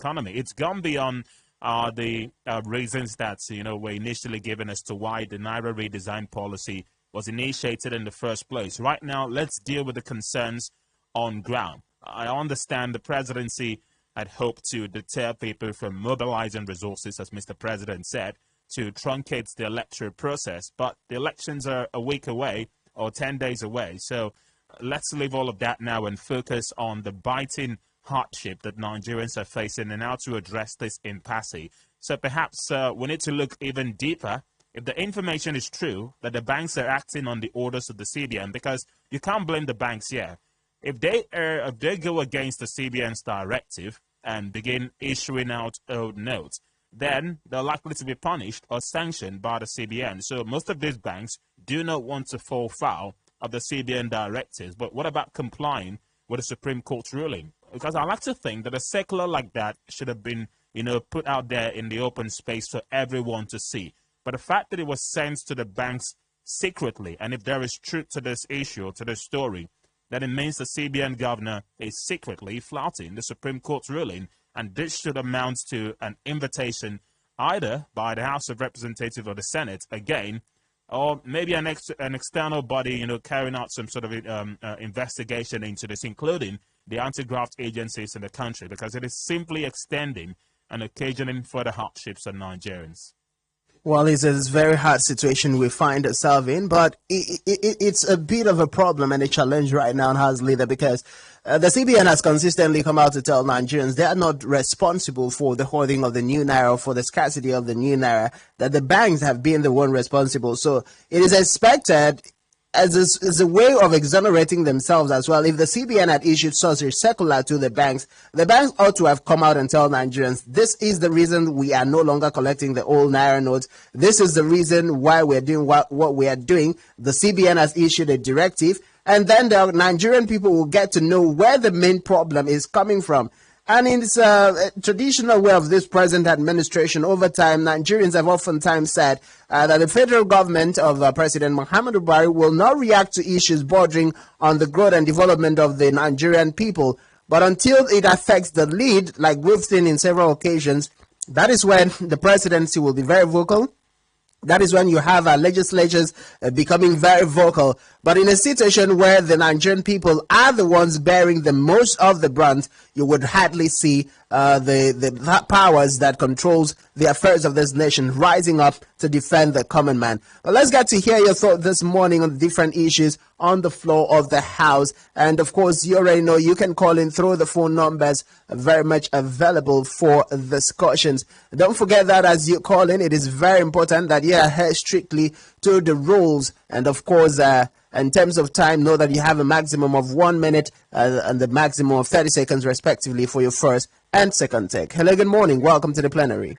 economy. It's gone beyond the reasons that were initially given as to why the Naira redesign policy was initiated in the first place. Right now, let's deal with the concerns on ground. I understand the presidency had hoped to deter people from mobilizing resources, as Mr. President said, to truncate the electoral process, but the elections are a week away or 10 days away. So let's leave all of that now and focus on the biting hardship that Nigerians are facing and how to address this impasse. So perhaps we need to look even deeper. If the information is true that the banks are acting on the orders of the CBN, because you can't blame the banks here. If they go against the CBN's directive and begin issuing out old notes, then they're likely to be punished or sanctioned by the CBN. So most of these banks do not want to fall foul of the CBN directives. But what about complying with the Supreme Court's ruling? Because I like to think that a circular like that should have been, put out there in the open space for everyone to see. But the fact that it was sent to the banks secretly, and if there is truth to this issue, to this story, then it means the CBN governor is secretly flouting the Supreme Court's ruling. And this should amount to an invitation either by the House of Representatives or the Senate, again, or maybe an external body, carrying out some sort of investigation into this, including the anti-graft agencies in the country, because it is simply extending and occasioning further hardships on Nigerians. Well, it's a very hard situation we find ourselves in, but it's a bit of a problem and a challenge right now as leader, because the CBN has consistently come out to tell Nigerians they are not responsible for the hoarding of the new Naira, for the scarcity of the new Naira, that the banks have been the one responsible. So it is expected as a way of exonerating themselves as well. If the CBN had issued such a circular to the banks ought to have come out and tell Nigerians, this is the reason we are no longer collecting the old Naira notes. This is the reason why we're doing what we are doing. The CBN has issued a directive, and then the Nigerian people will get to know where the main problem is coming from. And in this traditional way of this present administration, over time, Nigerians have oftentimes said that the federal government of President Muhammadu Buhari will not react to issues bordering on the growth and development of the Nigerian people. But until it affects the lead, like we've seen in several occasions, that is when the presidency will be very vocal. That is when you have our legislatures becoming very vocal. But in a situation where the Nigerian people are the ones bearing the most of the brunt, you would hardly see the powers that controls the affairs of this nation rising up to defend the common man. But let's get to hear your thought this morning on different issues on the floor of the House. And of course, you already know you can call in through the phone numbers very much available for discussions. Don't forget that as you call in, it is very important that you adhere strictly to the rules. And of course, in terms of time, know that you have a maximum of 1 minute and the maximum of 30 seconds, respectively, for your first and second take. Hello, good morning. Welcome to the plenary.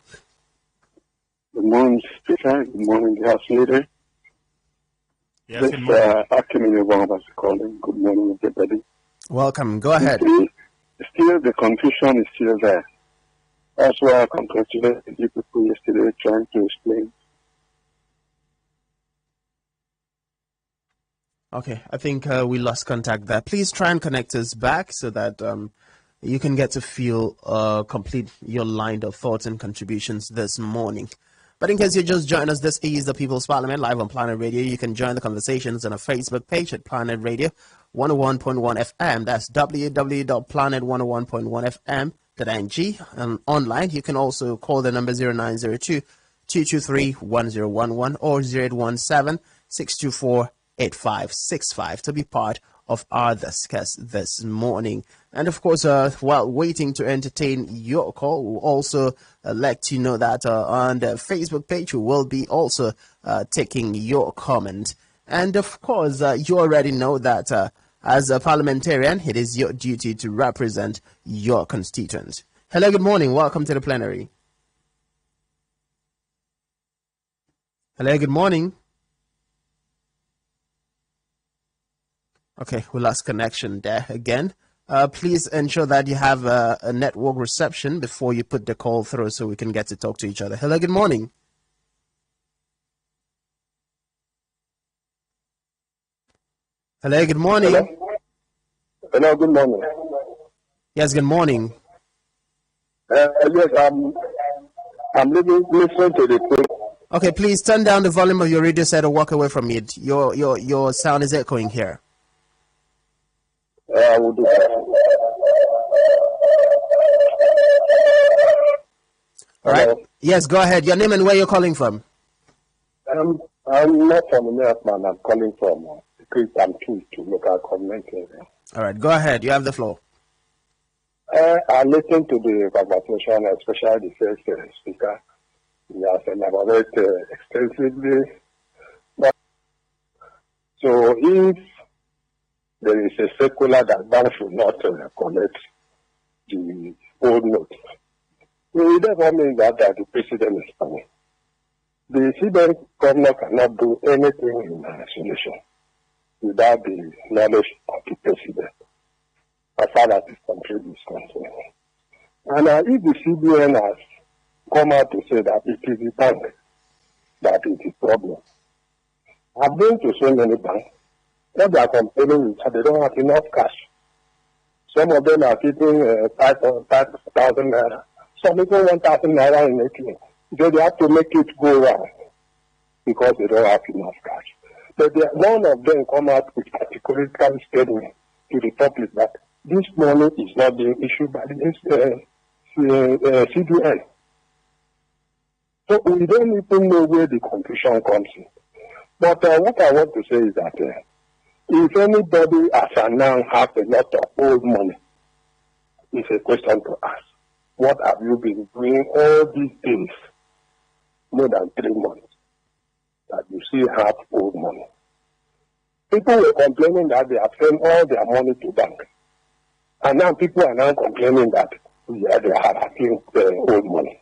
Good morning, Speaker. Good morning, House Leader. Yes, good morning. Akwa Ibom is calling. Good morning, everybody. Welcome. Go ahead. Still, the confusion is still there. That's why I congratulate you people yesterday trying to explain. Okay, I think we lost contact there. Please try and connect us back so that you can get to feel complete your line of thoughts and contributions this morning. But in case you just joined us, this is the People's Parliament live on Planet Radio. You can join the conversations on our Facebook page at Planet Radio 101.1 FM. That's www.planet101.1fm.ng. And online, you can also call the number 0902 223 1011 or 0817 624 8565 to be part of our discuss this morning. And of course, while waiting to entertain your call, we'll also let you know that on the Facebook page, we will be also taking your comment. And of course, you already know that as a parliamentarian, it is your duty to represent your constituents. Hello, good morning. Welcome to the plenary. Hello, good morning. Okay, we lost connection there again. Please ensure that you have a network reception before you put the call through so we can get to talk to each other. Hello, good morning. Hello, good morning. Hello, good morning. Yes, good morning. Yes, I'm listening to the program. Okay, please turn down the volume of your radio set or walk away from it. Your sound is echoing here. I will do that. All right. Hello. Yes, go ahead. Your name and where you're calling from. I'm not from American. I'm calling from Christian to local government area. All right, go ahead. You have the floor. I listened to the conversation, especially the first speaker. He has elaborated extensively. But, so if there is a circular that bank should not collect the old note, it doesn't mean that the president is coming. The CBN governor cannot do anything in isolation without the knowledge of the president, as far as the country is concerned. And if the CBN has come out to say that it is the bank that is the problem, I've been to so many banks. What they are complaining is that they don't have enough cash. Some of them are keeping 5,000 naira. Some even 1,000 naira in ATM. So they have to make it go round because they don't have enough cash. But none of them come out with categorical statement to the public that this money is not being issued by the CBN. So we don't even know where the confusion comes in. But what I want to say is that if anybody as of now has a lot of old money, it's a question to ask. What have you been doing all these days, more than 3 months, that you still have old money? People were complaining that they have sent all their money to bank. And now people are now complaining that they are asking old money.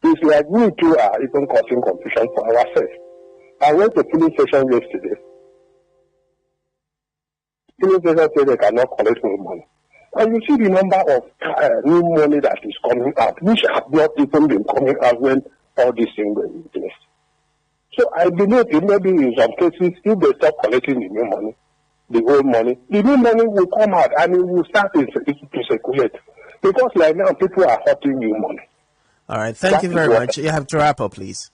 It's like we too are even causing confusion for ourselves. I went to filling station yesterday. Filling station said they cannot collect more money. And you see the number of new money that is coming out, which have not even been coming out when all these things were in place. So I believe maybe in some cases, if they stop collecting the new money, the old money, the new money will come out and it will start to circulate. Because like now, people are hoarding new money. All right, thank you very much. You have to wrap up, please.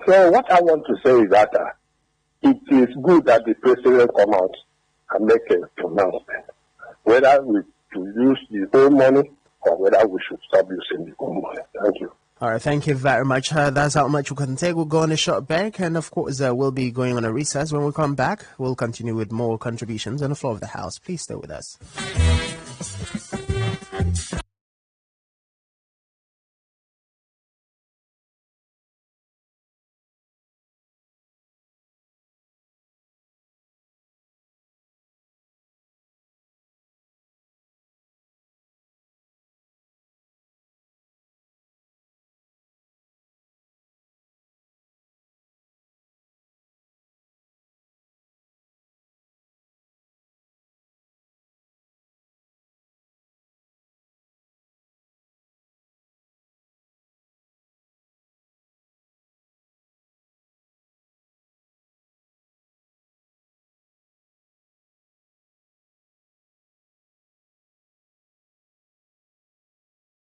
So what I want to say is that it is good that the president come out and make a pronouncement, whether we should use the old money or whether we should stop using the old money. Thank you. All right, thank you very much. That's how much we can take. We'll go on a short break, and of course, we'll be going on a recess. When we come back, we'll continue with more contributions on the floor of the House. Please stay with us.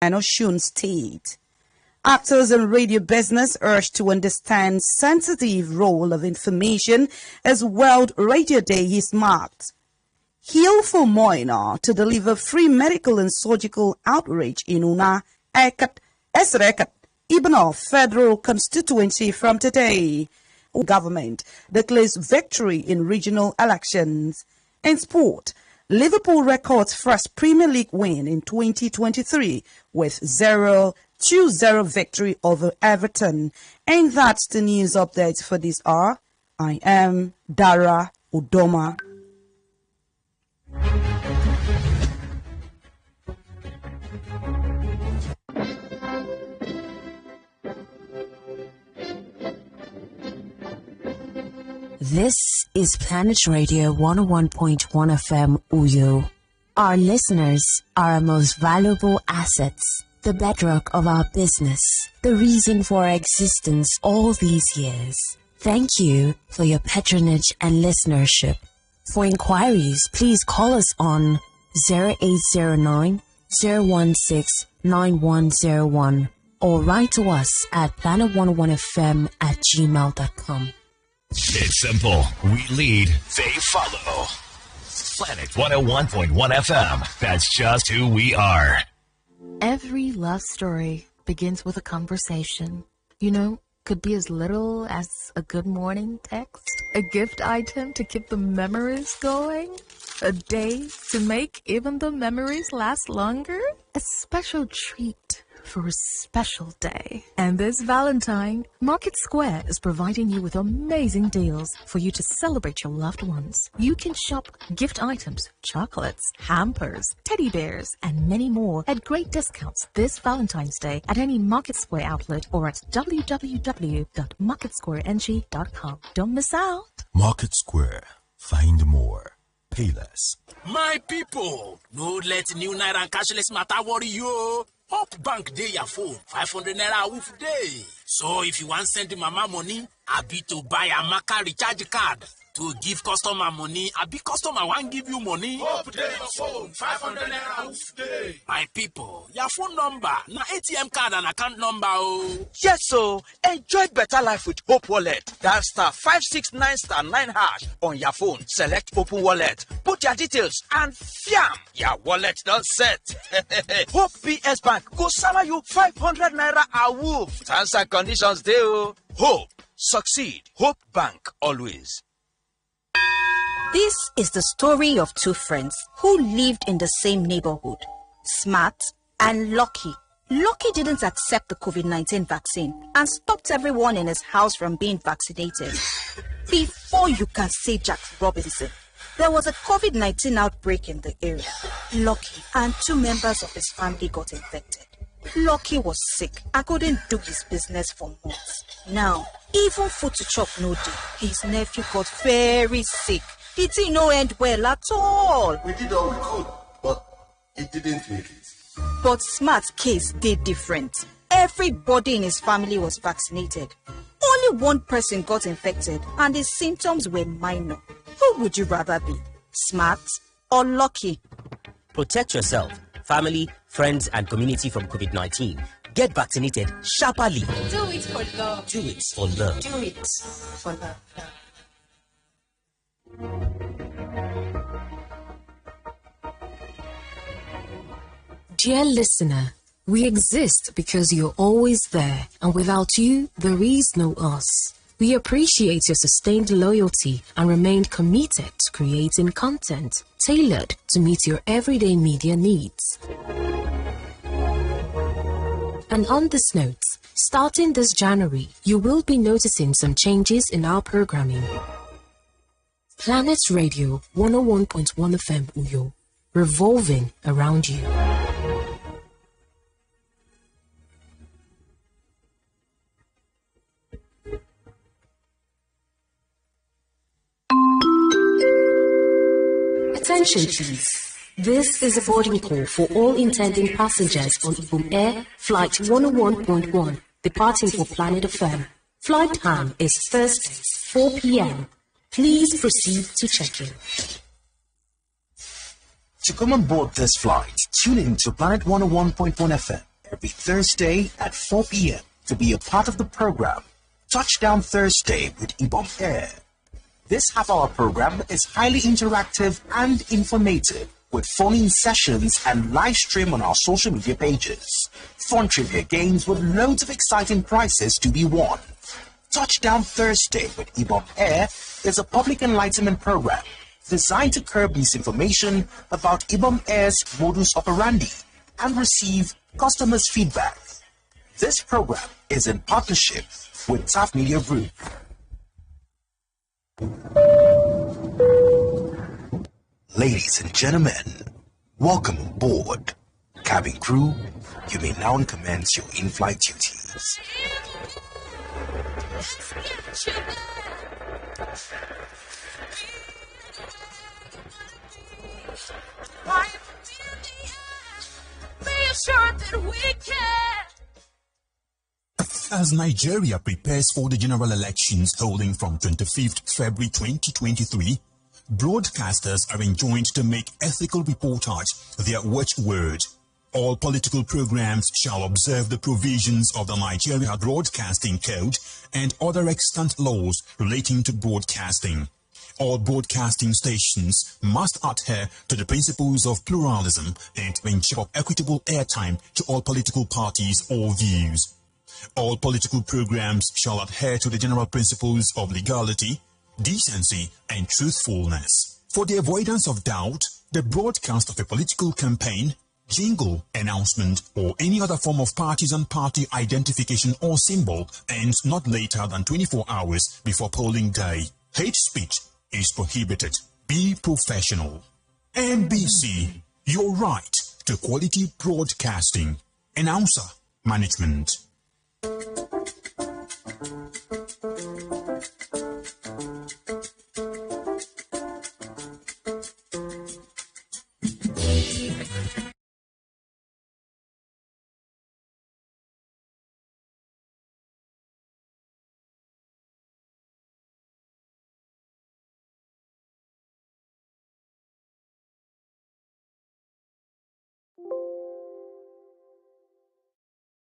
And Osun State. Actors in radio business urged to understand sensitive role of information as World Radio Day is marked. Heal for Moina to deliver free medical and surgical outreach in Una, Ekat, Esrekat, Ibano Federal Constituency from today. Government declares victory in regional elections. In sport, Liverpool records first Premier League win in 2023 with 0-2-0 victory over Everton. And that's the news update for this hour. I am Dara Udoma. This is Planet Radio 101.1 FM Uyo. Our listeners are our most valuable assets, the bedrock of our business, the reason for our existence all these years. Thank you for your patronage and listenership. For inquiries, please call us on 0809 016 9101 or write to us at planet101fm@gmail.com. It's simple. We lead, they follow. Planet 101.1 FM. That's just who we are. Every love story begins with a conversation. You know, could be as little as a good morning text, a gift item to keep the memories going, a day to make even the memories last longer, a special treat for a special day. And this Valentine, Market Square is providing you with amazing deals for you to celebrate your loved ones. You can shop gift items, chocolates, hampers, teddy bears, and many more at great discounts this Valentine's Day at any Market Square outlet or at www.marketsquareng.com. Don't miss out. Market Square. Find more. Pay less. My people, no let new Naira and cashless matter worry you. Hope Bank day your phone, 500 Naira a week day. So if you want to send mama money, I be to buy a Maka recharge card. To give customer money, I be customer want give you money. Hope day your phone, 500 Naira a week day. My people, your phone number, na ATM card and account number. Oh. Yes, so enjoy better life with Hope Wallet. Dial *569*9# on your phone. Select Open Wallet. Put your details and fiam, your wallet done set. Hope PS Bank go summer you 500 Naira a week. Terms and conditions dey. Hope, succeed. Hope Bank always. This is the story of two friends who lived in the same neighborhood, Smart and Lucky. Lucky didn't accept the COVID-19 vaccine and stopped everyone in his house from being vaccinated. Before you can say Jack Robinson, there was a COVID-19 outbreak in the area. Lucky and two members of his family got infected. Lucky was sick and couldn't do his business for months. Now, even food to chop no day, his nephew got very sick. It didn't no end well at all. We did all we could, but it didn't make it. But Smart's case did different. Everybody in his family was vaccinated. Only one person got infected and his symptoms were minor. Who would you rather be, Smart or Lucky? Protect yourself, family, friends, and community from COVID-19. Get vaccinated sharply. Do it for love. Do it for love. Do it for love. Dear listener, we exist because you're always there, and without you, there is no us. We appreciate your sustained loyalty and remain committed to creating content tailored to meet your everyday media needs. And on this note, starting this January, you will be noticing some changes in our programming. Planet Radio 101.1 FM Uyo, revolving around you. Attention please. This is a boarding call for all intending passengers on Ibom Air Flight 101.1 departing for Planet FM. Flight time is Thursday, 4 p.m. Please proceed to check-in. To come on board this flight, tune in to Planet 101.1 FM every Thursday at 4 p.m. to be a part of the program Touchdown Thursday with Ibom Air. This half-hour program is highly interactive and informative with phone-in sessions and live stream on our social media pages. Fun trivia games with loads of exciting prizes to be won. Touchdown Thursday with Ibom Air is a public enlightenment program designed to curb misinformation about Ibom Air's modus operandi and receive customers' feedback. This program is in partnership with TAF Media Group. Ladies and gentlemen, welcome aboard. Cabin crew, you may now commence your in-flight duties. As Nigeria prepares for the general elections holding from 25th February 2023, Broadcasters are enjoined to make ethical reportage their watchword. All political programs shall observe the provisions of the Nigeria Broadcasting Code and other extant laws relating to broadcasting. All broadcasting stations must adhere to the principles of pluralism and ensure equitable airtime to all political parties or views. All political programs shall adhere to the general principles of legality, decency, and truthfulness. For the avoidance of doubt, the broadcast of a political campaign, jingle, announcement, or any other form of partisan party identification or symbol ends not later than 24 hours before polling day. Hate speech is prohibited. Be professional. NBC, your right to quality broadcasting. Announcer, management.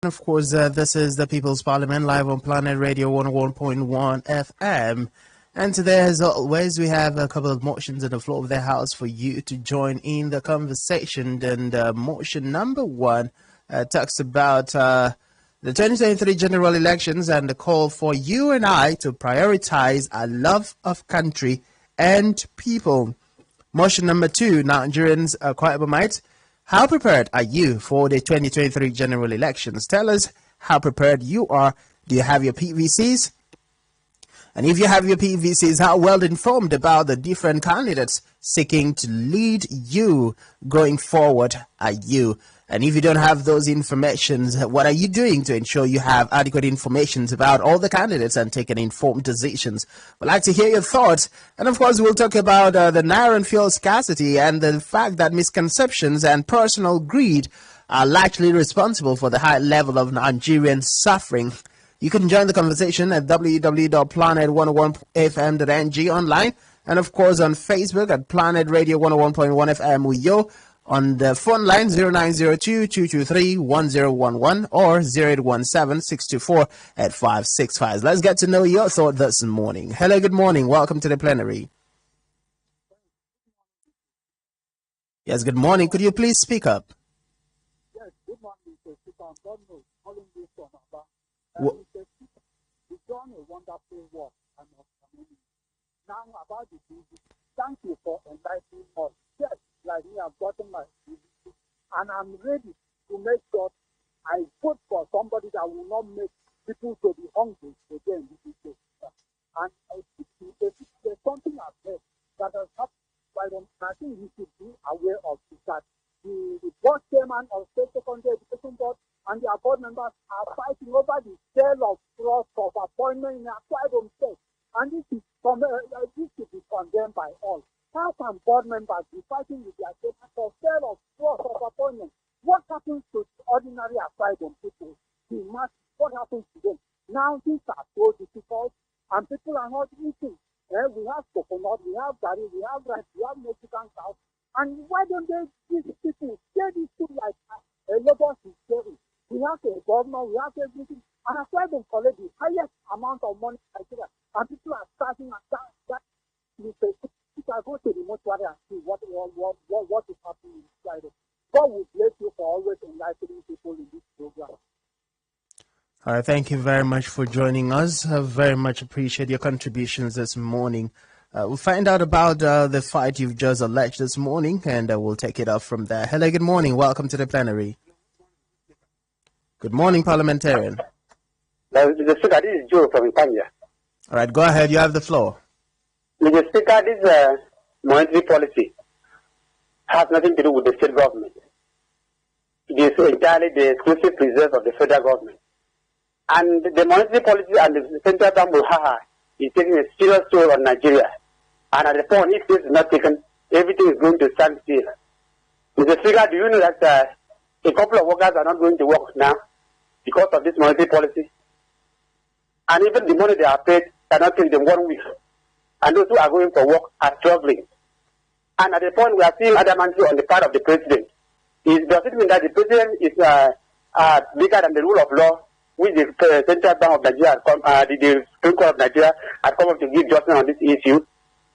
Of course, this is the People's Parliament live on Planet Radio 101.1 FM. And today, as always, we have a couple of motions on the floor of the House for you to join in the conversation. And motion number one talks about the 2023 general elections and the call for you and I to prioritize our love of country and people. Motion number two, Nigerians, Akwa Ibomites, how prepared are you for the 2023 general elections? Tell us how prepared you are. Do you have your PVCs? And if you have your PVCs, how well informed about the different candidates seeking to lead you going forward are you? And if you don't have those informations, what are you doing to ensure you have adequate information about all the candidates and taking informed decisions? We'd like to hear your thoughts. And of course, we'll talk about the Naira and fuel scarcity and the fact that misconceptions and personal greed are likely responsible for the high level of Nigerian suffering. You can join the conversation at www.planet101fm.ng online and of course on Facebook at Planet Radio 101.1 FM Uyo. On the phone line 0902-223-1011 or 0817-624-8565. Let's get to know your thought this morning. Hello, good morning. Welcome to the plenary. Yes, good morning. Could you please speak up? Yes, good morning, Mr. Speaker. God knows, calling this from Abba. Mr. Speaker, you've done a wonderful work. Now about the business, thank you for enlightening us. Yes, like me, I've gotten my PVC, and I'm ready to make sure I vote for somebody that will not make people to be hungry again. And there's something I've heard that has happened, but I think we should be aware of is that the board chairman of State Secondary Education Board and their board members are fighting over the sale of trust of appointment in Akwa Ibom State. And this should be condemned by all. How can board members be fighting with their statements for sale of trust of appointment? What happens to the ordinary asylum people? What happens to them? Now things are so difficult and people are not eating. We have coconut, we have gari, we have rice, we have Mexican cows. And why don't these people say this thing like Lagos is scary? We have a government, we have everything. And that's why they collect the highest amount of money in Nigeria. And people are starting at that. I go to the mortuary and see what is happening inside it. God will bless you for always enlightening people in this program. All right, thank you very much for joining us. I very much appreciate your contributions this morning. We'll find out about the fight you've just alleged this morning, and we'll take it off from there. Hello, good morning. Welcome to the plenary. Good morning, parliamentarian. Mr. Speaker, this is Joe from Kenya. All right, go ahead. You have the floor. Mr. Speaker, this monetary policy has nothing to do with the state government. It is entirely the exclusive reserve of the federal government. And the monetary policy and the central bank is taking a serious toll on Nigeria. And at the point, if this is not taken, everything is going to stand still. Mr. Speaker, do you know that a couple of workers are not going to work now because of this monetary policy? And even the money they are paid cannot take them 1 week. and those who are going for work are struggling. And at the point we are seeing adamantly on the part of the president, does it mean that the president is bigger than the rule of law, which the Central Bank of Nigeria, the Supreme Court of Nigeria has come up to give judgment on this issue?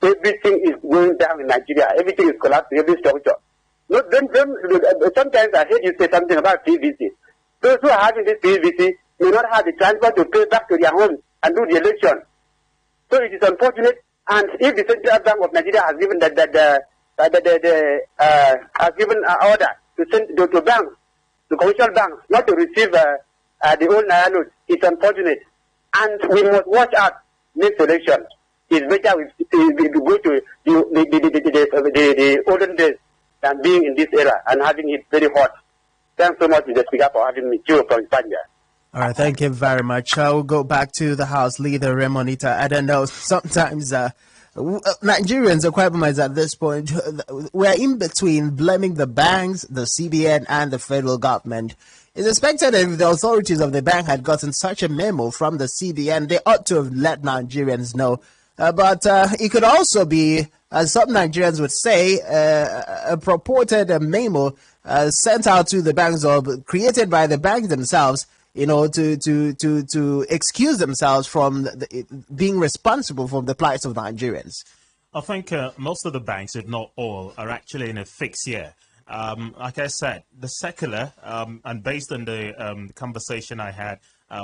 Everything is going down in Nigeria. Everything is collapsing, every structure. No, sometimes I hear you say something about PVC. Those who are having this PVC may not have the transport to pay back to their homes and do the election. So it is unfortunate. And if the Central Bank of Nigeria has given has given an order to send to banks, to commercial banks, not to receive the old Naira notes, it's unfortunate. And we must watch out next election. It's better we go to the olden days than being in this era and having it very hot. Thanks so much, Mr. Speaker, for having me. Joe from Spania. All right, thank you very much. I will go back to the House Leader, Raymond. I don't know, sometimes Nigerians, Akwa Ibom, at this point, we're in between blaming the banks, the CBN, and the federal government. It's expected that if the authorities of the bank had gotten such a memo from the CBN, they ought to have let Nigerians know. But it could also be, as some Nigerians would say, a purported memo sent out to the banks or created by the banks themselves, you know, to excuse themselves from being responsible for the plight of Nigerians. I think most of the banks, if not all, are actually in a fix here. Like I said, the secular, and based on the conversation I had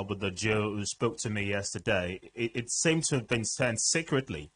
with the Joe who spoke to me yesterday, it seemed to have been sent secretly.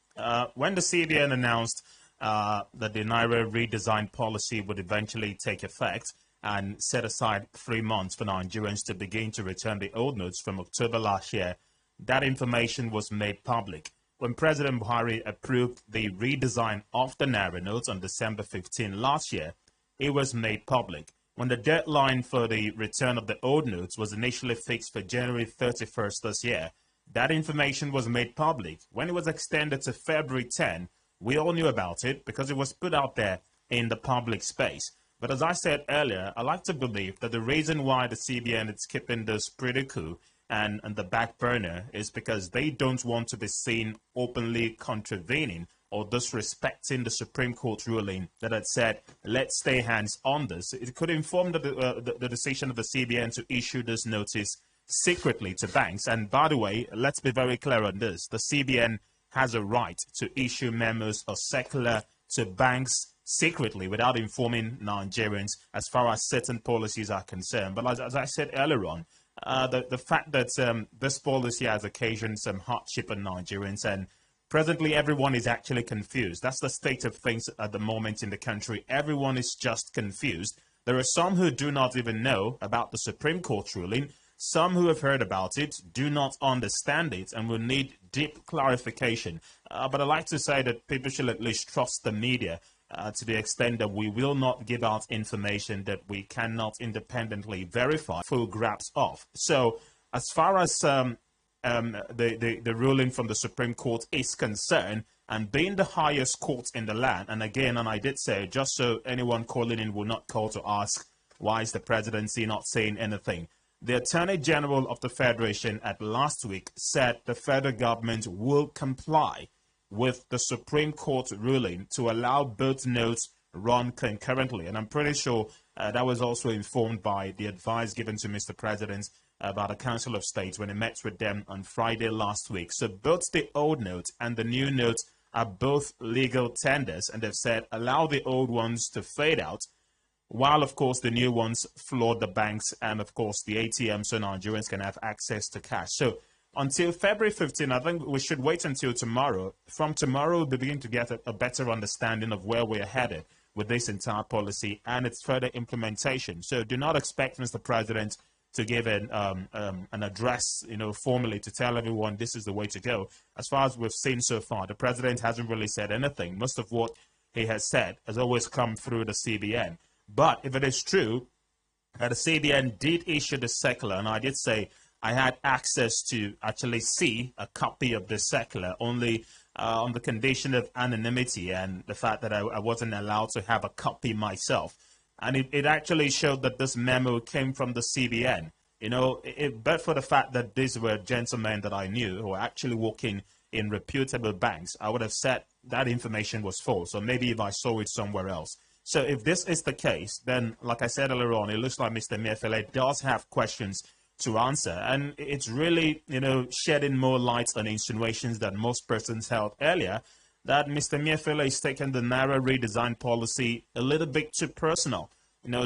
When the CBN announced that the Naira redesign policy would eventually take effect and set aside 3 months for Nigerians to begin to return the old notes from October last year, that information was made public. When President Buhari approved the redesign of the Naira notes on December 15 last year, it was made public. When the deadline for the return of the old notes was initially fixed for January 31st this year, that information was made public. When it was extended to February 10, we all knew about it because it was put out there in the public space. But as I said earlier, I like to believe that the reason why the CBN is keeping this pretty cool and the back burner is because they don't want to be seen openly contravening or disrespecting the Supreme Court ruling that had said, let's stay hands on this. It could inform the decision of the CBN to issue this notice secretly to banks. And by the way, let's be very clear on this. The CBN has a right to issue memos or circular to banks secretly without informing Nigerians as far as certain policies are concerned. But as I said earlier on, the fact that this policy has occasioned some hardship on Nigerians, and presently everyone is actually confused. That's the state of things at the moment in the country. Everyone is just confused. There are some who do not even know about the Supreme Court ruling. Some who have heard about it do not understand it and will need deep clarification. But I like to say that people should at least trust the media to the extent that we will not give out information that we cannot independently verify full grasp of. So as far as the ruling from the Supreme Court is concerned, and being the highest court in the land, and again, and I did say, just so anyone calling in will not call to ask, why is the presidency not saying anything? The Attorney General of the Federation at last week said the federal government will comply with the Supreme Court ruling to allow both notes run concurrently. And I'm pretty sure that was also informed by the advice given to Mr. President by the Council of State when he met with them on Friday last week. So both the old notes and the new notes are both legal tenders, and they've said allow the old ones to fade out, while, of course, the new ones flood the banks and, of course, the ATM so Nigerians can have access to cash. So until February 15, I think we should wait until tomorrow. From tomorrow, we'll begin to get a better understanding of where we're headed with this entire policy and its further implementation. So do not expect Mr. President to give an address, formally to tell everyone this is the way to go. As far as we've seen so far, the president hasn't really said anything. Most of what he has said has always come through the CBN. But if it is true that the CBN did issue the circular, and I did say I had access to actually see a copy of the circular only on the condition of anonymity and the fact that I wasn't allowed to have a copy myself. And it actually showed that this memo came from the CBN. But for the fact that these were gentlemen that I knew who were actually working in reputable banks, I would have said that information was false, or maybe if I saw it somewhere else. So if this is the case, then, like I said earlier on, it looks like Mr. Miefele does have questions to answer. And it's really, shedding more light on insinuations that most persons held earlier, that Mr. Miefele is taking the Naira redesign policy a little bit too personal.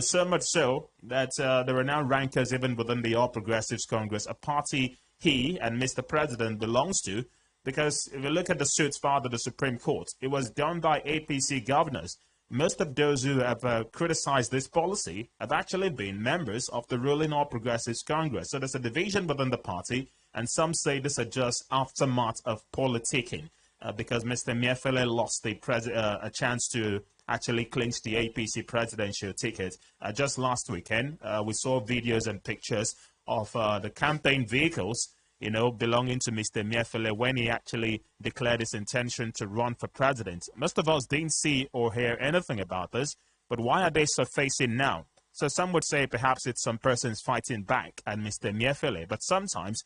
So much so that there are now rankers even within the All Progressives Congress, a party he and Mr. President belongs to, because if you look at the suits filed at the Supreme Court, it was done by APC governors. Most of those who have criticized this policy have actually been members of the ruling All Progressives Congress. So there's a division within the party, and some say this is just aftermath of politicking, because Mr. Miefele lost a chance to actually clinch the APC presidential ticket. Just last weekend, we saw videos and pictures of the campaign vehicles, belonging to Mr. Miefele when he actually declared his intention to run for president. Most of us didn't see or hear anything about this, but why are they surfacing now? So some would say perhaps it's some persons fighting back at Mr. Miefele, but sometimes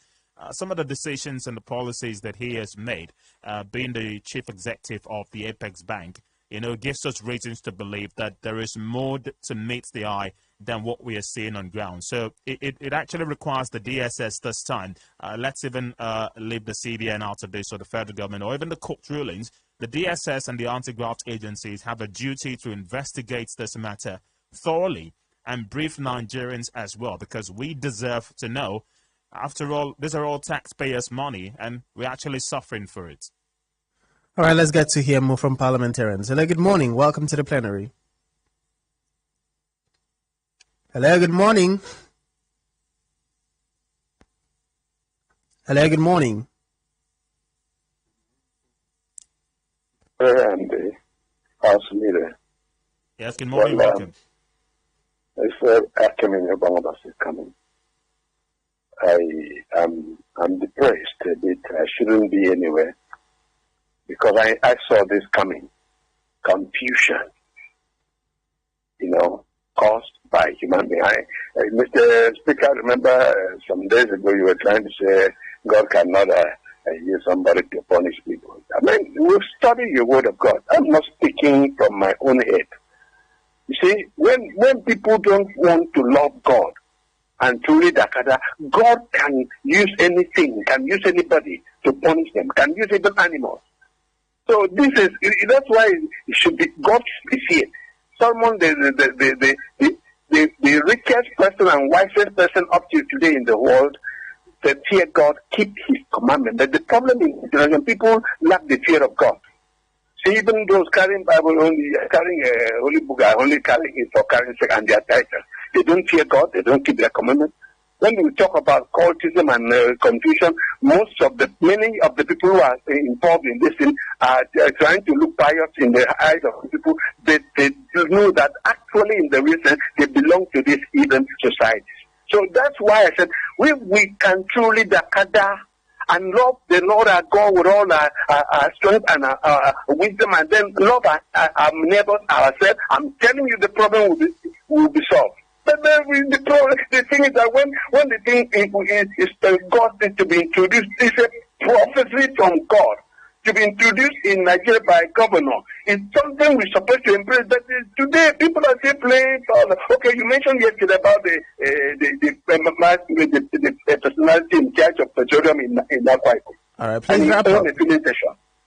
some of the decisions and the policies that he has made, being the chief executive of the Apex Bank, gives us reasons to believe that there is more to meet the eye than what we are seeing on ground. So it actually requires the DSS this time. Let's even leave the CBN out of this, or the federal government, or even the court rulings. The DSS and the anti-graft agencies have a duty to investigate this matter thoroughly and brief Nigerians as well, because we deserve to know. After all, these are all taxpayers' money, and we're actually suffering for it. All right, let's get to hear more from parliamentarians. Hello, good morning. Welcome to the plenary. Hello, good morning. Hello, good morning. And the House leader. Yes, good morning. Welcome. If Bangladesh is coming, I'm depressed a bit. I shouldn't be anywhere, because I saw this coming. Confusion, caused by human being. Mr. Speaker, remember some days ago you were trying to say God cannot use somebody to punish people. I mean, we've studied your word of God. I'm not speaking from my own head. You see, when people don't want to love God and truly dakada, God can use anything, can use anybody to punish them, can use even animals. So that's why it should be, God should be feared. Solomon, the richest person and wisest person up to today in the world, said, fear God, keep his commandment. But the problem is people lack the fear of God. See, even those carrying Bible only, carrying a holy book, are only carrying it for carrying sake and their title. They don't fear God, they don't keep their commandment. When we talk about cultism and confusion, many of the people who are involved in this thing are trying to look pious in the eyes of people. They know that actually in the real sense they belong to this even society. So that's why I said we can truly dakada and love the Lord our God with all our strength and our wisdom, and then love our neighbors ourselves. I'm telling you, the problem will be solved. But the thing is that when the thing is God is to be introduced, it's a prophecy from God to be introduced in Nigeria by a governor. It's something we're supposed to embrace. But today, people are still playing. Okay, you mentioned yesterday about the personality in charge of petroleum in Akwa Ibom. All right, please wrap up.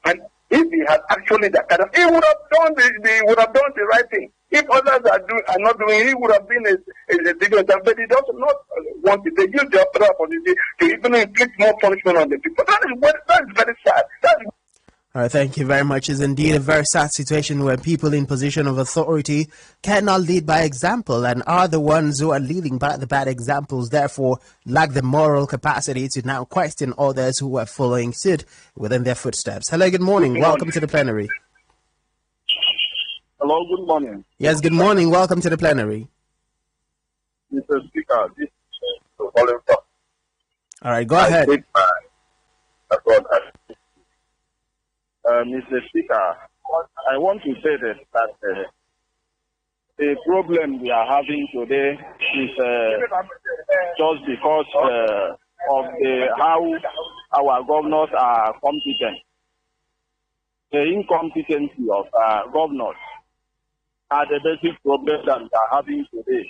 And if he had actually that kind of, he would have done the right thing. If others are not doing, he would have been a different. But he does not want it. They use the opportunity to even inflict more punishment on the people. That is very sad. All right, thank you very much. It's indeed a very sad situation where people in position of authority cannot lead by example and are the ones who are leading by the bad examples, therefore lack the moral capacity to now question others who are following suit within their footsteps. Hello, good morning. Welcome to the plenary. Hello, good morning. Yes, good morning. Welcome to the plenary. Mr. Speaker, this is the following thought. All right, go ahead. Mr. Speaker, I want to say that the problem we are having today is just because of how our governors are competent. the incompetency of governors are the basic problem that we are having today.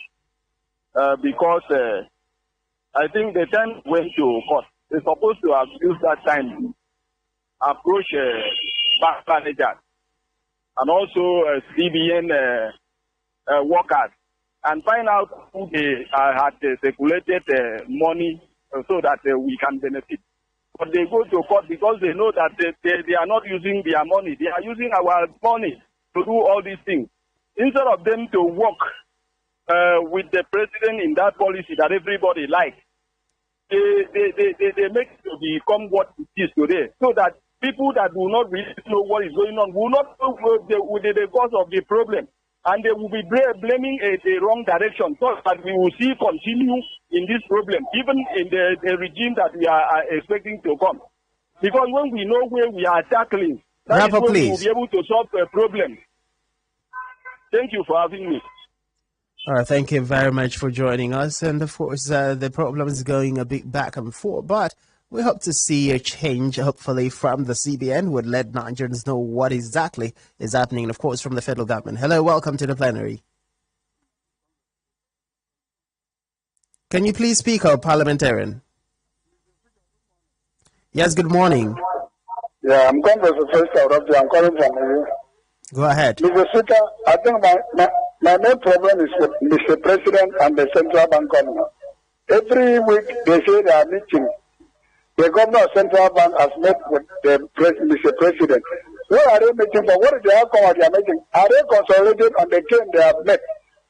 Because I think the time went to court. They're supposed to have used that time to approach bank managers and also CBN workers and find out who they had circulated money so that we can benefit. But they go to court because they know that they are not using their money. They are using our money to do all these things. Instead of them to work with the president in that policy that everybody likes, they make it to become what it is today. So that people that do not really know what is going on will not know the cause of the problem. And they will be blaming the wrong direction, so that we will see continue in this problem, even in the regime that we are expecting to come. Because when we know where we are tackling, that is when we will be able to solve the problem. Thank you for having me. All right, thank you very much for joining us. And of course, the problem is going a bit back and forth, but we hope to see a change, hopefully, from the CBN would let Nigerians know what exactly is happening, and of course, from the federal government. Hello, welcome to the plenary. Can you please speak up, parliamentarian? Yes, good morning. Yeah, I'm calling from the first out of the, I'm calling from here. Go ahead. Mr. Speaker, I think my main problem is with Mr. President and the central bank governor. Every week they say they are meeting. The governor of central bank has met with the Mr. President. What are they meeting for? What is the outcome of their meeting? Are they consolidating on the claim they have met?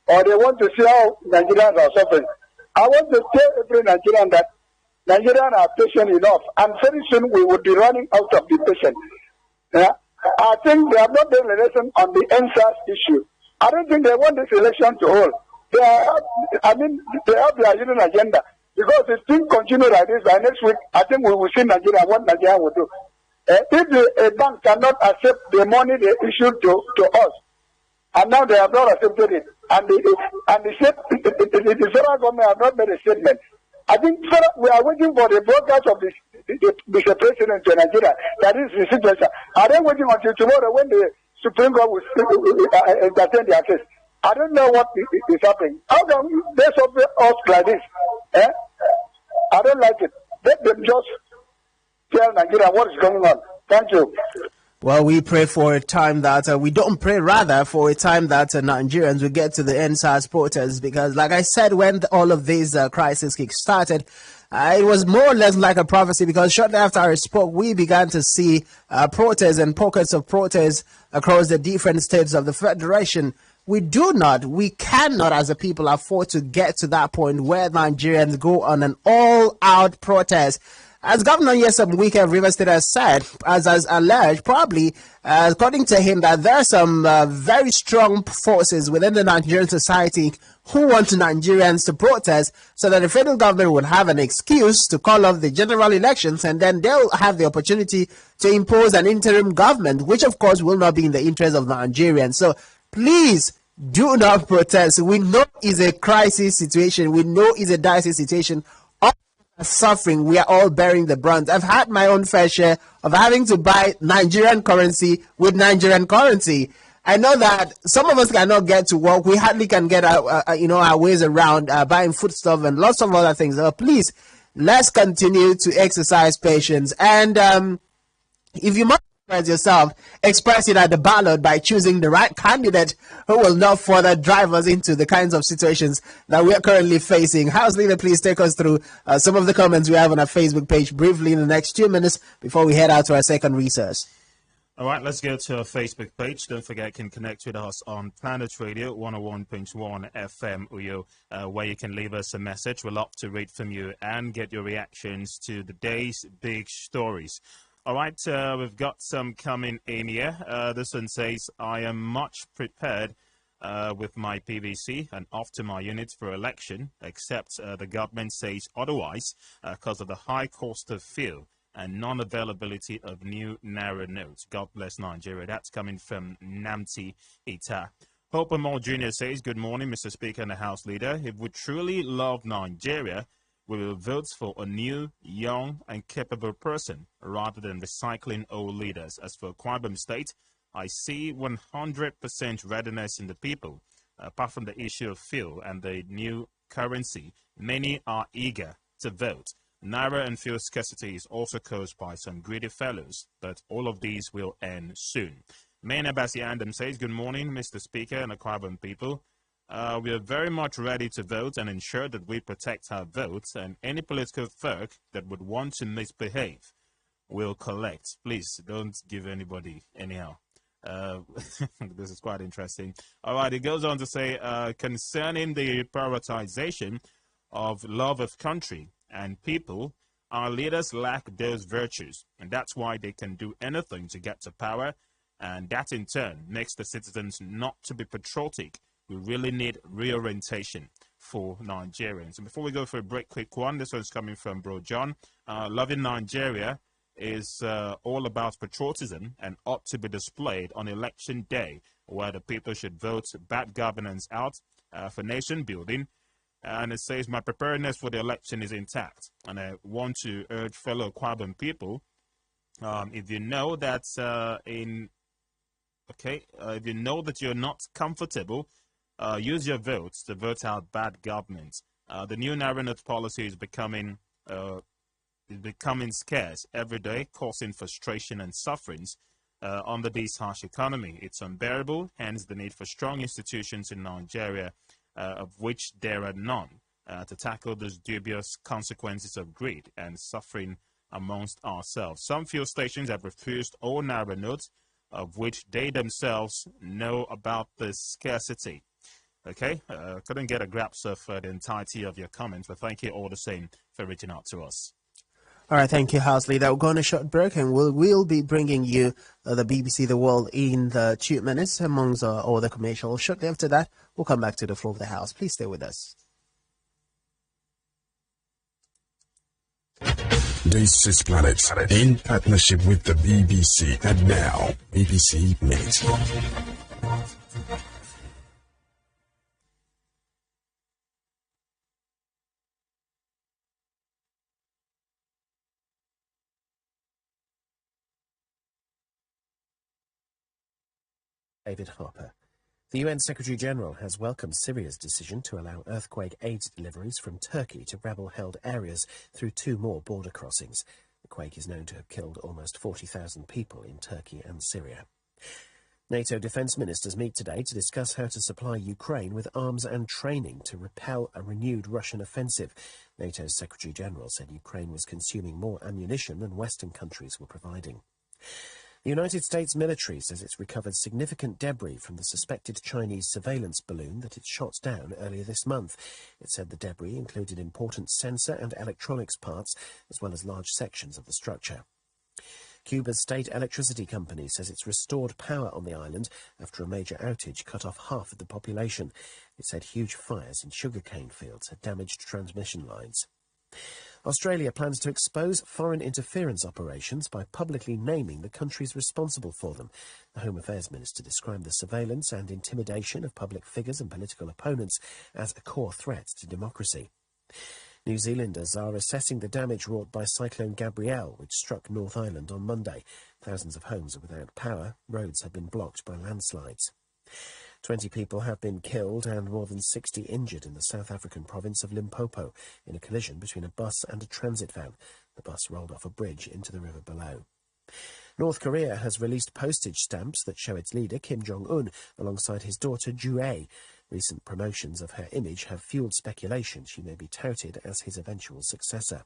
Or they want to see how Nigerians are suffering? I want to tell every Nigerian that Nigerians are patient enough, and very soon we will be running out of the patient. Yeah? I think they have not done an election on the NSAS issue. I don't think they want this election to hold. They have their hidden agenda. Because if things continue like this, by next week, I think we will see Nigeria, what Nigeria will do. If a bank cannot accept the money they issued to us, and now they have not accepted it, and the federal government have not made a statement, I think we are waiting for the broadcast of Mr. President to Nigeria. That is the situation. Are they waiting until tomorrow when the Supreme Court will entertain their case? I don't know what is happening. How can they suffer us like this? I don't like it. Let them just tell Nigeria what is going on. Thank you. Well, we pray for a time that we don't pray, rather, for a time that Nigerians will get to the NSAS protests, because, like I said, when all of these crises kick-started, it was more or less like a prophecy, because shortly after I spoke, we began to see protests and pockets of protests across the different states of the Federation. We cannot as a people afford to get to that point where Nigerians go on an all-out protest. As Governor Nyesom Wike of Rivers State has said, as alleged, probably, according to him, that there are some very strong forces within the Nigerian society who want Nigerians to protest so that the federal government would have an excuse to call off the general elections, and then they'll have the opportunity to impose an interim government, which of course will not be in the interest of Nigerians. So please do not protest. We know it's a crisis situation. We know it's a dicey situation. Suffering, we are all bearing the brunt. I've had my own fair share of having to buy Nigerian currency with Nigerian currency. I know that some of us cannot get to work. We hardly can get our ways around buying foodstuff and lots of other things. Please, let's continue to exercise patience. And if you must express yourself, express it at the ballot by choosing the right candidate who will not further drive us into the kinds of situations that we are currently facing. House Leader, please take us through some of the comments we have on our Facebook page briefly in the next 2 minutes before we head out to our second recess. All right, let's go to our Facebook page. Don't forget, you can connect with us on Planet Radio 101.1 FM Uyo, where you can leave us a message. We'd love to read from you and get your reactions to the day's big stories. All right, we've got some coming in here. This one says, I am much prepared with my PVC and off to my units for election, except the government says otherwise because of the high cost of fuel and non-availability of new Naira notes. God bless Nigeria. That's coming from Namti Ita. Hope Amal Jr. says, good morning, Mr. Speaker and the House Leader. If we truly love Nigeria, We will vote for a new, young, and capable person rather than recycling old leaders. As for Akwa Ibom State, I see 100% readiness in the people. Apart from the issue of fuel and the new currency, many are eager to vote. Naira and fuel scarcity is also caused by some greedy fellows, but all of these will end soon. Main Abasi Andam says, good morning, Mr. Speaker and Akwa Ibom people. We are very much ready to vote and ensure that we protect our votes, and any political folk that would want to misbehave will collect. Please don't give anybody anyhow. This is quite interesting. All right, it goes on to say, concerning the prioritization of love of country and people, our leaders lack those virtues, and that's why they can do anything to get to power, and that in turn makes the citizens not to be patriotic. We really need reorientation for Nigerians. And before we go for a break, quick one, this one's coming from Bro John. Loving Nigeria is all about patriotism and ought to be displayed on election day, where the people should vote bad governance out for nation building. And it says, my preparedness for the election is intact. And I want to urge fellow Akwa Ibom people, if you know that if you know that you're not comfortable, use your votes to vote out bad government. The new Naira policy is becoming scarce every day, causing frustration and sufferings under this harsh economy. It's unbearable, hence the need for strong institutions in Nigeria, of which there are none, to tackle those dubious consequences of greed and suffering amongst ourselves. Some fuel stations have refused all Naira notes, of which they themselves know about the scarcity. Okay, couldn't get a grasp of the entirety of your comments, but thank you all the same for reaching out to us. All right, thank you, House Leader. We'll go on a short break, and we'll be bringing you the BBC The World in the 2 minutes, amongst all the commercials. Shortly after that, we'll come back to the floor of the House. Please stay with us. This is Planet in partnership with the BBC, and now BBC Minute. David Harper. The UN Secretary-General has welcomed Syria's decision to allow earthquake aid deliveries from Turkey to rebel-held areas through 2 more border crossings. The quake is known to have killed almost 40,000 people in Turkey and Syria. NATO defence ministers meet today to discuss how to supply Ukraine with arms and training to repel a renewed Russian offensive. NATO's Secretary-General said Ukraine was consuming more ammunition than Western countries were providing. The United States military says it's recovered significant debris from the suspected Chinese surveillance balloon that it shot down earlier this month. It said the debris included important sensor and electronics parts, as well as large sections of the structure. Cuba's state electricity company says it's restored power on the island after a major outage cut off half of the population. It said huge fires in sugarcane fields had damaged transmission lines. Australia plans to expose foreign interference operations by publicly naming the countries responsible for them. The Home Affairs Minister described the surveillance and intimidation of public figures and political opponents as a core threat to democracy. New Zealanders are assessing the damage wrought by Cyclone Gabrielle, which struck North Island on Monday. Thousands of homes are without power. Roads have been blocked by landslides. 20 people have been killed and more than 60 injured in the South African province of Limpopo in a collision between a bus and a transit van. The bus rolled off a bridge into the river below. North Korea has released postage stamps that show its leader, Kim Jong-un, alongside his daughter, Joo-ae. Recent promotions of her image have fueled speculation she may be touted as his eventual successor.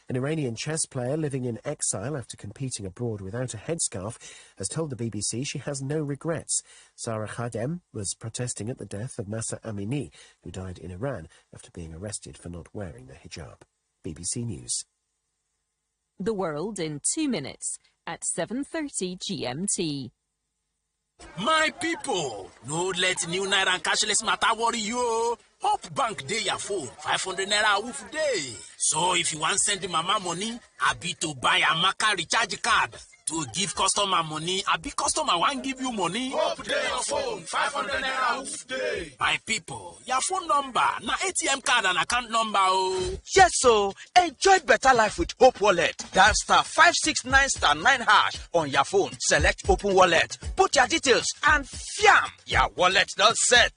An Iranian chess player living in exile after competing abroad without a headscarf has told the BBC she has no regrets. Sarah Khadem was protesting at the death of Masa Amini, who died in Iran after being arrested for not wearing the hijab. BBC News. The World in 2 minutes at 7:30 GMT. My people, no let new Naira and cashless matter worry you. Hope Bank dey your phone, 500 Naira woof day. So if you want send the mama money, I be to buy a Maka recharge card. to give customer money, I be customer wan give you money. Hope dey your phone, 500 naira woof day. My people, your phone number, na ATM card and account number. Oh. Yes, so enjoy better life with Hope Wallet. Dial star 569 star 9 hash on your phone. Select Open Wallet. Put your details and fiam, your wallet done set.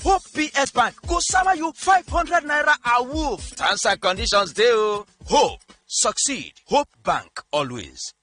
Hope PS Bank go sama you 500 naira a woof. Terms and conditions dey o. Hope, succeed. Hope Bank always.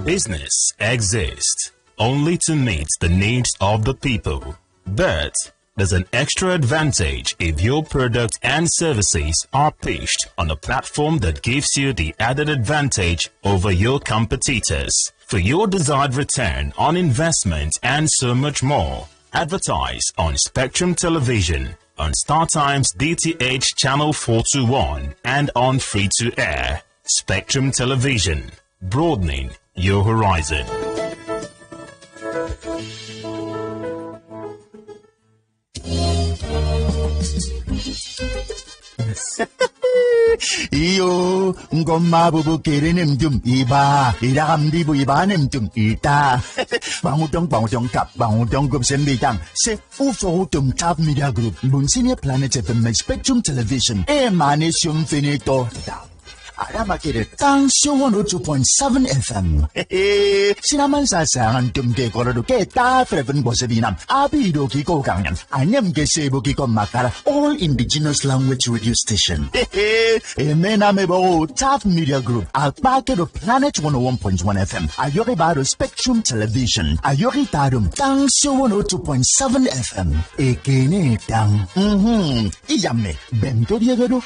Business exists only to meet the needs of the people. But there's an extra advantage if your product and services are pitched on a platform that gives you the added advantage over your competitors. For your desired return on investment and so much more, advertise on Spectrum Television, on StarTimes DTH Channel 421 and on free-to-air. Spectrum Television, broadening your horizon. Iyo ngoma bubukire nemdum iba iram di bu iba nemdum ita bangutong kap bangutong group sembitang se ufotum top media group bunsine planet FM Spectrum Television e manisum finito Aramakire Tangsho 102.7 FM. Sinaman sasang tumke korado ke ta freven bosebinam. Abido ki ko kanyan. Anyam ke sebo ki makara all indigenous language radio station. Emena mebo Taft Media Group. Alpake do Planet 101.1 FM. Ayori baro Spectrum Television. Ayori tarum Tangsho 102.7 FM. Ekene tang. Iyame. Bento diagado.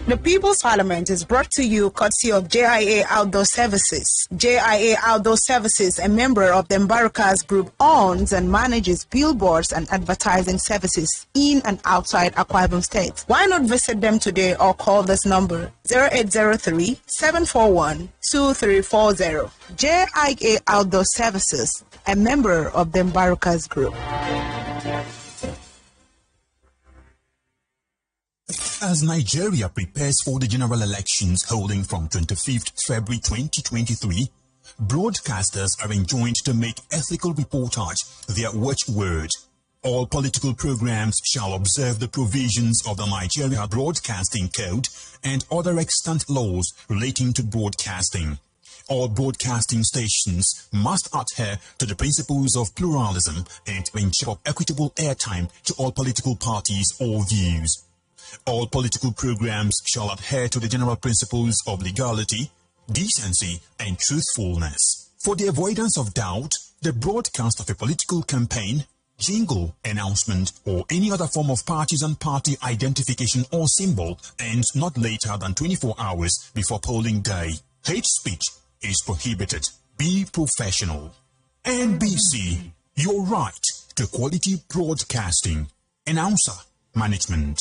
The People's Parliament is brought to you courtesy of JIA Outdoor Services. JIA Outdoor Services, a member of the Mbarakas Group, owns and manages billboards and advertising services in and outside Akwa Ibom State. Why not visit them today or call this number 0803-741-2340. JIA Outdoor Services, a member of the Mbarakas Group. As Nigeria prepares for the general elections holding from 25th February 2023, broadcasters are enjoined to make ethical reportage their watchword. All political programs shall observe the provisions of the Nigeria Broadcasting Code and other extant laws relating to broadcasting. All broadcasting stations must adhere to the principles of pluralism and ensure equitable airtime to all political parties or views. All political programs shall adhere to the general principles of legality, decency, and truthfulness. For the avoidance of doubt, the broadcast of a political campaign, jingle, announcement, or any other form of partisan party identification or symbol ends not later than 24 hours before polling day. Hate speech is prohibited. Be professional. NBC, your right to quality broadcasting. Announcer, management.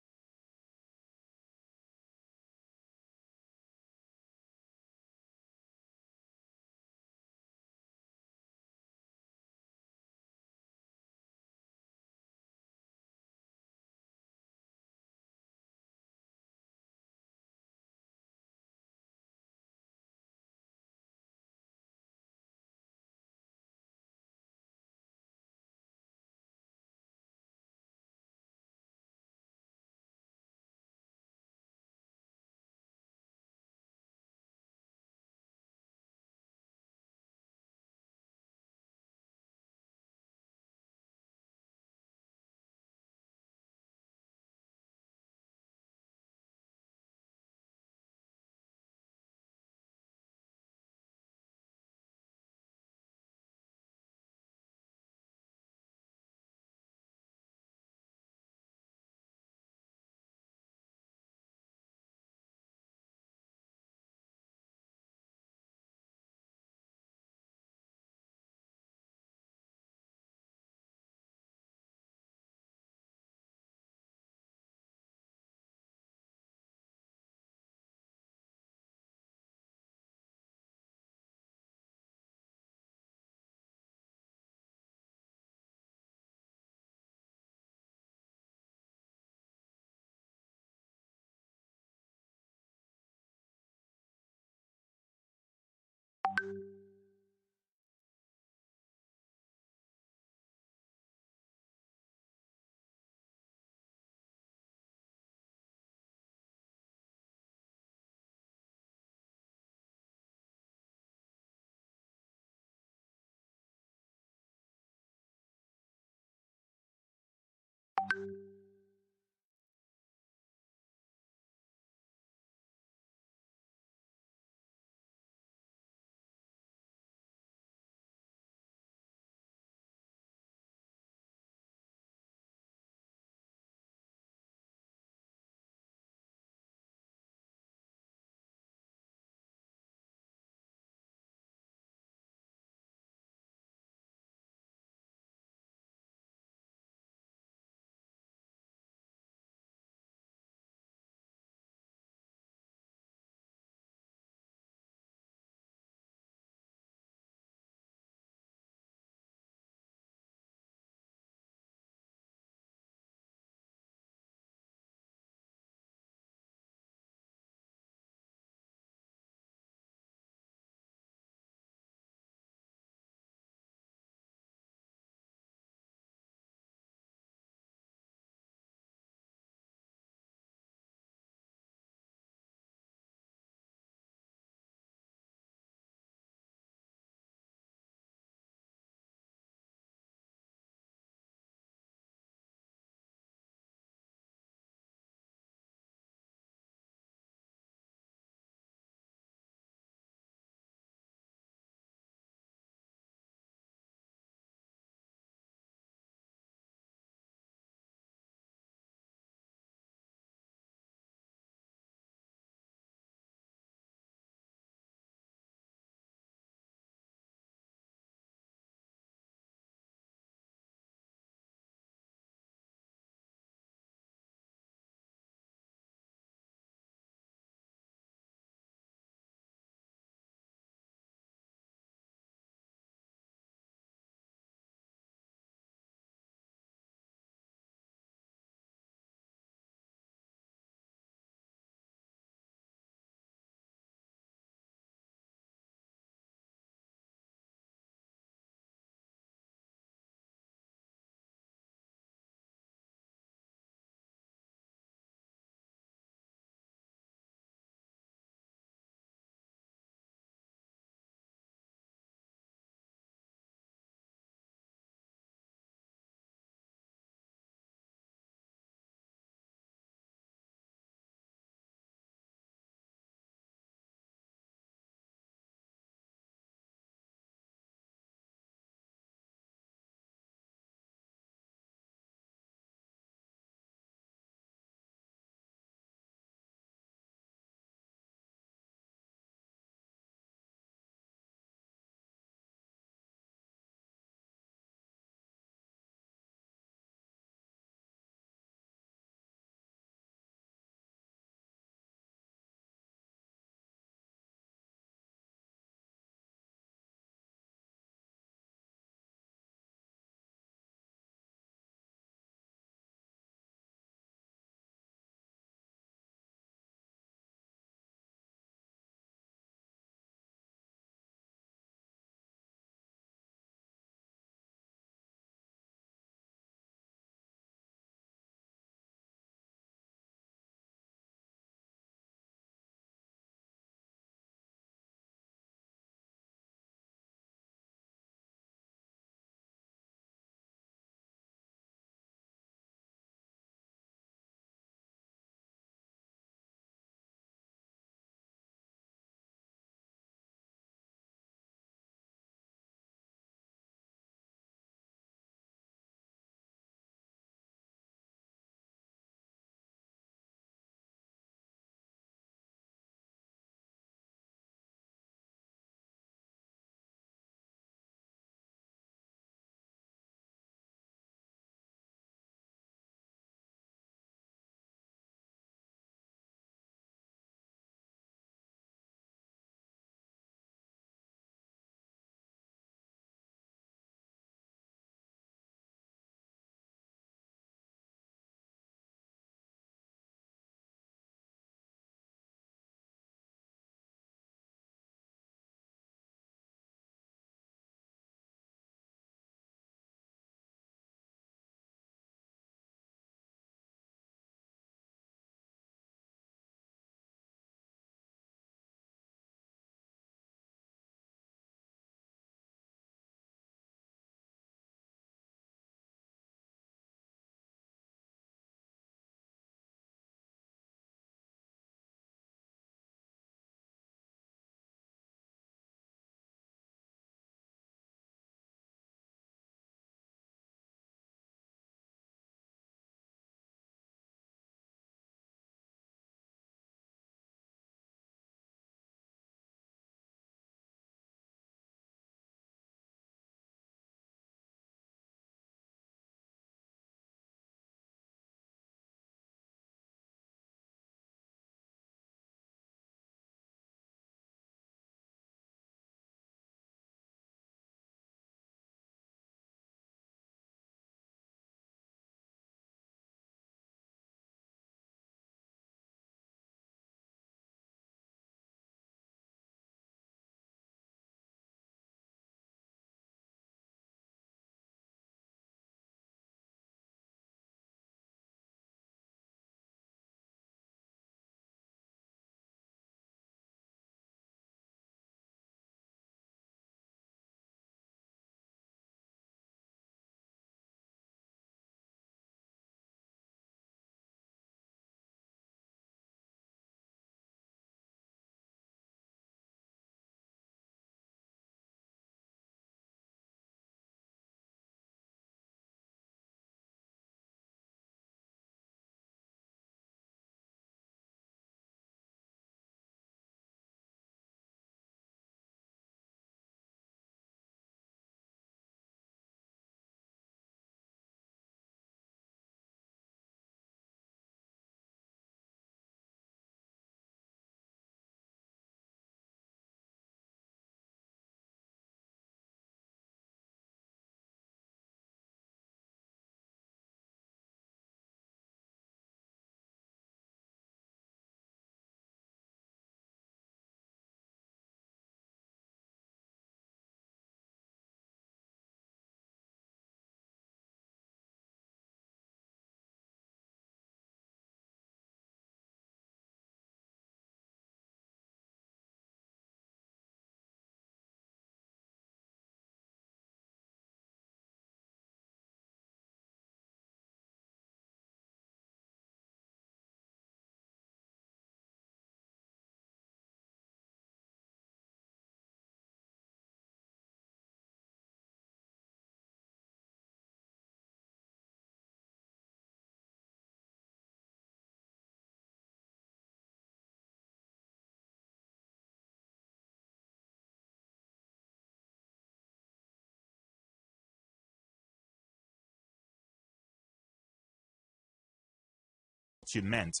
what you meant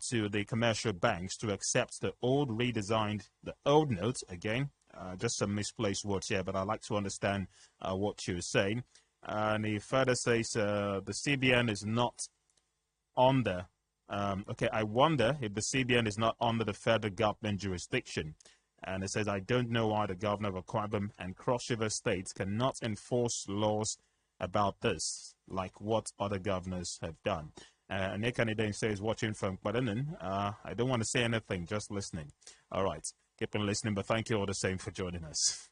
to the commercial banks to accept the old notes again. Just some misplaced words here, but I'd like to understand what you're saying. And he further says the CBN is not under. Okay, I wonder if the CBN is not under the federal government jurisdiction. And it says, I don't know why the governor of Akwa Ibom and Cross River states cannot enforce laws about this, like what other governors have done. Nick Aniden says, watching from Kwadanan. I don't want to say anything, just listening. All right, keep on listening, but thank you all the same for joining us.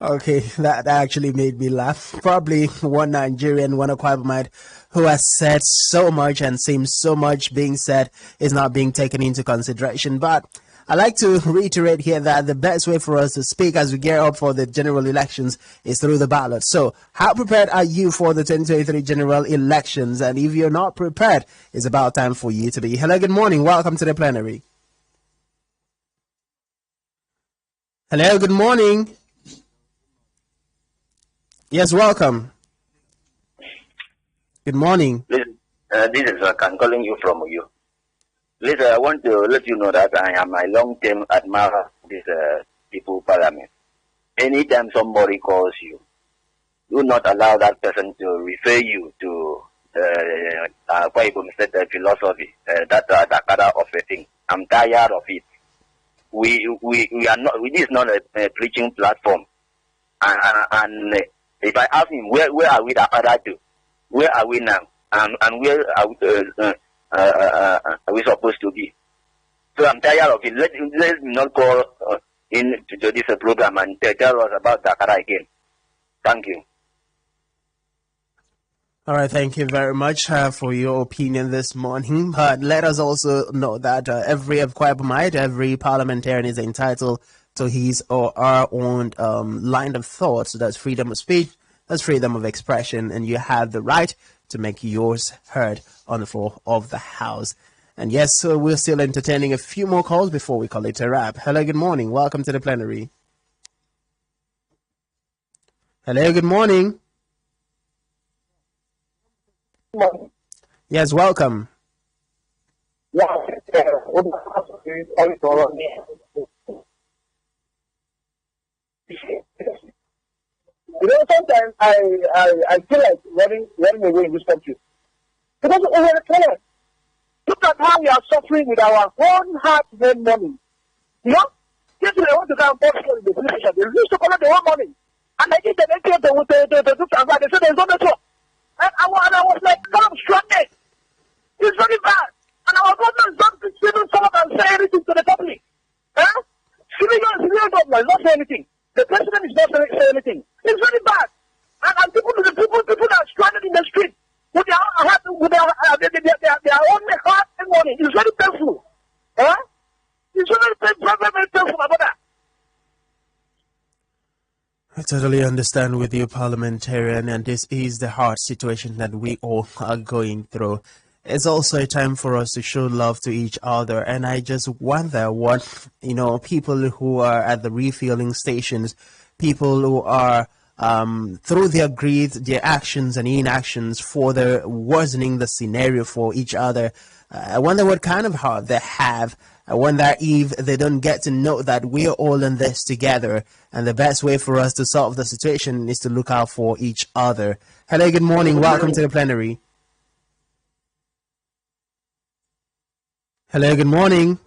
Okay, that actually made me laugh. Probably one Nigerian, one Akwa Ibomite who has said so much and seems so much being said is not being taken into consideration. But I like to reiterate here that the best way for us to speak as we gear up for the general elections is through the ballot. So how prepared are you for the 2023 general elections? And if you're not prepared, it's about time for you to be. Hello, good morning. Welcome to the plenary. Hello, good morning. Yes, welcome. Good morning. This is I'm calling you from you. Listen, I want to let you know that I am a long-term admirer of this people parliament. Anytime somebody calls you, do not allow that person to refer you to Akwa Ibom State philosophy, that kind of a thing. I'm tired of it. We are not. This is not a preaching platform. And if I ask him where are we the other two, where are we now, and where are we supposed to be? So I'm tired of it. Let him not call in to this program and tell us about Dakar again. Thank you. All right, thank you very much for your opinion this morning. But let us also know that every Akwa Ibomite, every parliamentarian is entitled to his or our own line of thought. So that's freedom of speech, that's freedom of expression, and you have the right to make yours heard on the floor of the House. And yes, so we're still entertaining a few more calls before we call it a wrap. Hello, good morning. Welcome to the plenary. Hello, good morning. Yes, welcome. Yeah, sometimes I feel like running away in this country. Because over the planet, look at how we are suffering with our own hard-earned money. You know, if they want to go and bought in the politician, they used to collect their own money. And I think that they came to do transfer. They said there's no network. And I was like, I'm stranded. It's very bad. And our government is not even some of them say anything to the public. Huh? Civilian government is not saying anything. The president is not saying anything. It's very bad. And people that are stranded in the street with their own heart and money. It's very painful. Huh? It's very painful about that. I totally understand with you, parliamentarian, and this is the hard situation that we all are going through. It's also a time for us to show love to each other, and I just wonder what, people who are at the refueling stations, people who are through their greed, their actions and inactions for the worsening the scenario for each other. I wonder what kind of heart they have. I wonder if they don't get to know that we're all in this together, and the best way for us to solve the situation is to look out for each other. Hello, good morning. Welcome to the plenary. Hello, good morning.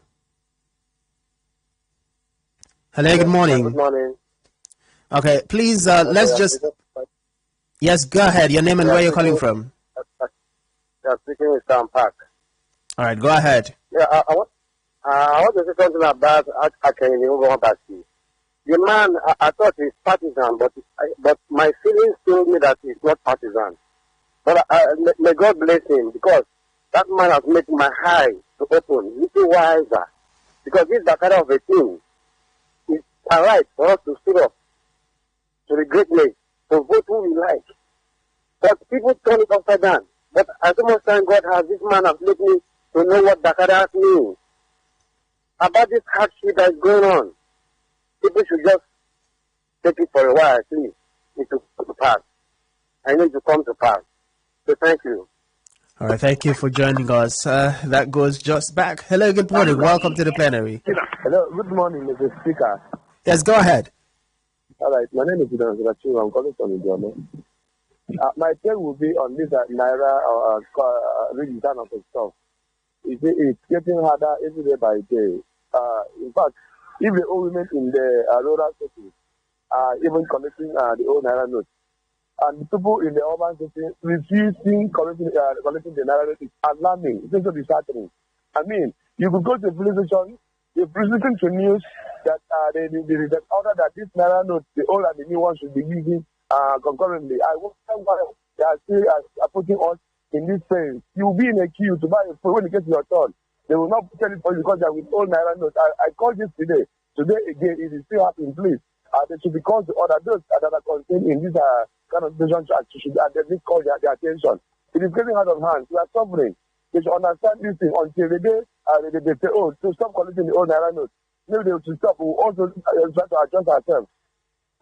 Hello, good morning. Good morning. Okay, please, let's just... Yes, go ahead. Your name and where you're calling from. Yeah, speaking with Sam Park. All right, go ahead. Yeah, I want to say something about Akwa. The man, I thought he's partisan, but my feelings told me that he's not partisan. But may God bless him, because that man has made my eye to open, little wiser. Because this is the kind of a thing. It's a right for us to stood up to the greatness, to vote who we like. But people turn it upside down. But as much thank God has this man has made me to know what Dakar means. About this hardship that is going on. People should just take it for a while, please. It to come to pass. I need to come to pass. So thank you. All right, thank you for joining us. That goes just back. Hello, good morning. Welcome to the plenary. Hello, good morning, Mr. Speaker. Yes, go ahead. All right, my name is Idan Zurachu. I'm calling from India. My take will be on this Naira redesign of the stuff. It's getting harder every day by day. In fact, if the old women in the rural cities are even collecting the old Naira notes, and the people in the urban cities refusing collecting the Naira notes, is alarming. It's also disheartening. I mean, you could go to a police station, you listen to news that they order that this Naira note, the old and the new one, should be using concurrently. I wonder why they are still putting us in this phase. You will be in a queue to buy a phone when you get to your turn. They will not tell it for you because they are with old Naira notes. I called this today. Today again, it is still happening. Please, they should be called to order. Those that are contained in this kind of decision should they call their attention. It is getting out of hand. We are suffering. They should understand this thing until the day they say, oh, to stop collecting the old Naira notes. Maybe they will stop. We will also try to adjust ourselves.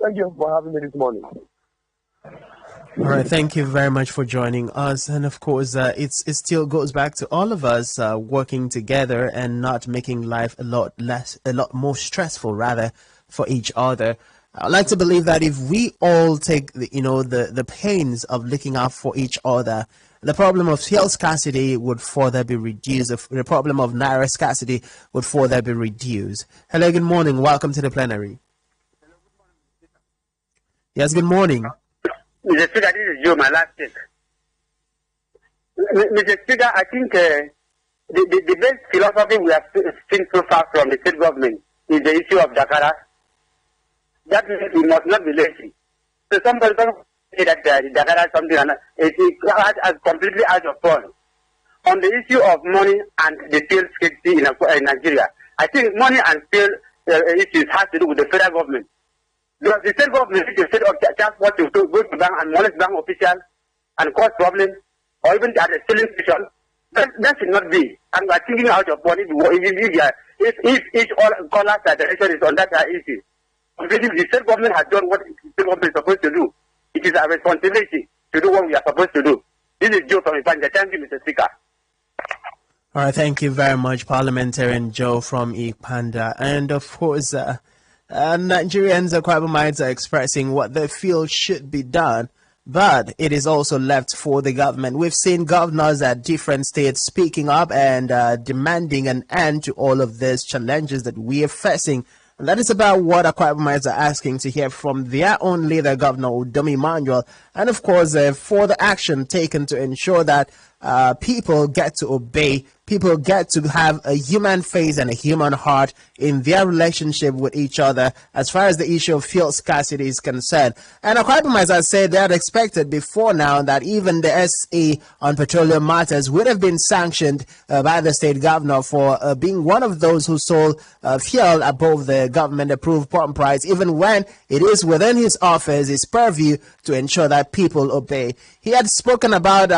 Thank you for having me this morning. All right, thank you very much for joining us. And of course, it still goes back to all of us working together and not making life a lot more stressful, rather, for each other. I like to believe that if we all take the pains of looking out for each other, the problem of fuel scarcity would further be reduced. The problem of Naira scarcity would further be reduced. Hello, good morning. Welcome to the plenary. Yes, good morning. Mr. Speaker, this is Joe, my last take. Mr. Speaker, I think the best philosophy we have seen so far from the state government is the issue of Dakara. That means we must not be lazy. So somebody say that Dakara is something is completely out of point. On the issue of money and the fuel scarcity in Nigeria, I think money and fuel issues have to do with the federal government. Because the state government is the state of just what to go to bank and molest bank officials and cause problems, or even at a stealing station. That should not be. And we are thinking out of money if each caller's direction is on that issue. If the state government has done what the state government is supposed to do, it is our responsibility to do what we are supposed to do. This is Joe from Ipanja. Thank you, Mr. Speaker. All right, thank you very much, Parliamentarian Joe from Ipanda. And of course, Nigerians, Akwa Ibomites, are expressing what they feel should be done, but it is also left for the government. We've seen governors at different states speaking up and demanding an end to all of these challenges that we are facing. And that is about what Akwa Ibomites are asking to hear from their own leader, Governor Udom Emmanuel, and of course, for the action taken to ensure that people get to obey, people get to have a human face and a human heart in their relationship with each other as far as the issue of fuel scarcity is concerned. And Akwa Ibom, as I said, they had expected before now that even the SE on petroleum matters would have been sanctioned by the state governor for being one of those who sold fuel above the government-approved pump price, even when it is within his office, his purview to ensure that people obey. He had spoken about,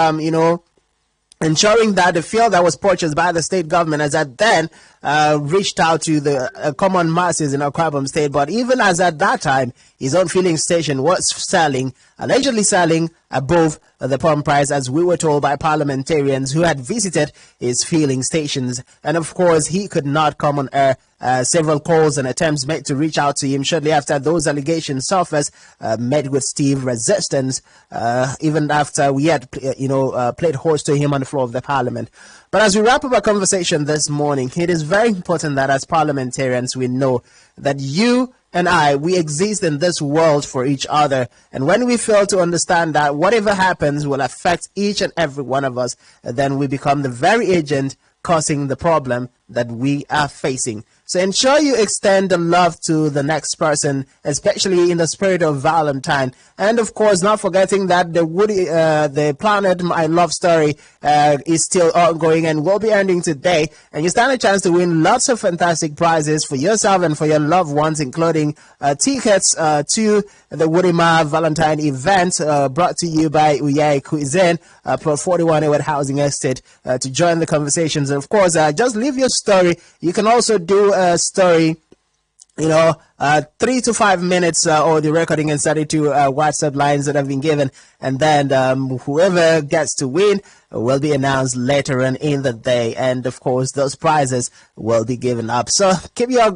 ensuring that the fuel that was purchased by the state government as at then reached out to the common masses in Akwa Ibom State. But even as at that time, his own filling station was allegedly selling above the pump price, as we were told by parliamentarians who had visited his filling stations. And of course, he could not come on air. Several calls and attempts made to reach out to him shortly after those allegations surfaced met with stiff resistance, even after we had, played host to him on the floor of the parliament. But as we wrap up our conversation this morning, it is very important that as parliamentarians we know that you and I, we exist in this world for each other. And when we fail to understand that whatever happens will affect each and every one of us, then we become the very agent causing the problem that we are facing. So ensure you extend the love to the next person, especially in the spirit of Valentine. And of course, not forgetting that the Planet My Love Story is still ongoing and will be ending today. And you stand a chance to win lots of fantastic prizes for yourself and for your loved ones, including tickets to the Wudima Valentine event brought to you by Uyai Cuisine, Pro 41 Edet Housing Estate, to join the conversations. And of course, just leave your story. You can also do a story 3 to 5 minutes or the recording and 32 WhatsApp lines that have been given. And then whoever gets to win will be announced later on in the day. And of course, those prizes will be given up. So keep your